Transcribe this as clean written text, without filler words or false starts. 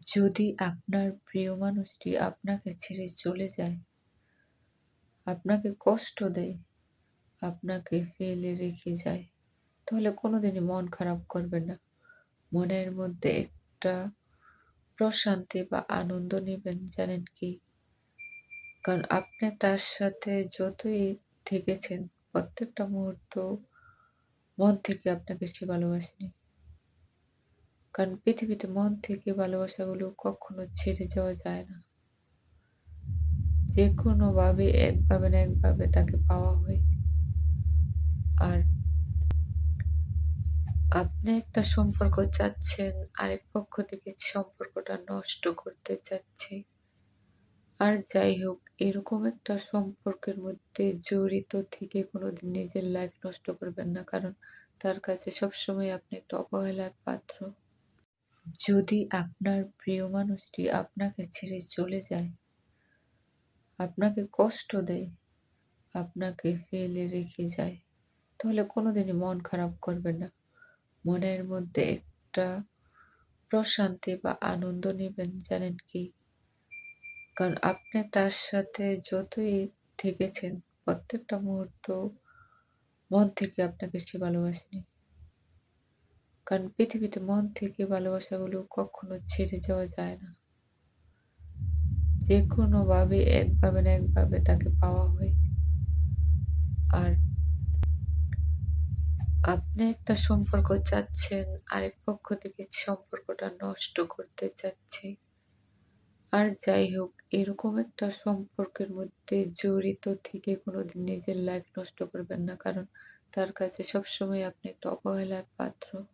যদি আপনার প্রিয় মানুষটি আপনাকে ছেড়ে চলে যায়, আপনাকে কষ্ট দেয়, আপনাকে ফেলে রেখে যায়, তাহলে কোনোদিনই মন খারাপ করবেন না। মনের মধ্যে একটা প্রশান্তি বা আনন্দ নিবেন, জানেন কি? কারণ আপনি তার সাথে যতই থেকেছেন, প্রত্যেকটা মুহূর্ত মন থেকে আপনাকে সে ভালোবাসেনি। কারণ পৃথিবীতে মন থেকে ভালোবাসাগুলো কখনো ছেড়ে যাওয়া যায় না। যেকোনোভাবে একভাবে না একভাবে তাকে পাওয়া হয়। আর আপনি একটা সম্পর্ক চাচ্ছেন, আরেক পক্ষ থেকে সম্পর্কটা নষ্ট করতে চাচ্ছে। আর যাই হোক, এরকম একটা সম্পর্কের মধ্যে জড়িত থেকে কোনোদিন নিজের লাইফ নষ্ট করবেন না। কারণ তার কাছে সবসময় আপনি একটা অবহেলার পাত্র। যদি আপনার প্রিয় মানুষটি আপনাকে ছেড়ে চলে যায়, আপনাকে কষ্ট দেয়, আপনাকে ফেলে রেখে যায়, তাহলে কোনোদিনই মন খারাপ করবেন না। মনের মধ্যে একটা প্রশান্তি বা আনন্দ নিবেন, জানেন কি? কারণ আপনি তার সাথে যতই থেকেছেন, প্রত্যেকটা মুহূর্ত মন থেকে আপনাকে সে ভালোবাসেনি। কারণ পৃথিবীতে মন থেকে ভালোবাসাগুলো কখনো ছেড়ে যাওয়া যায় না। যেকোনোভাবে একভাবে না একভাবে তাকে পাওয়া হয়। আর আপনি একটা সম্পর্ক চাচ্ছেন, আরেক পক্ষ থেকে সম্পর্কটা নষ্ট করতে চাচ্ছে। আর যাই হোক, এরকম একটা সম্পর্কের মধ্যে জড়িত থেকে কোনোদিন নিজের লাইফ নষ্ট করবেন না। কারণ তার কাছে সবসময় আপনি একটা অবহেলার পাত্র।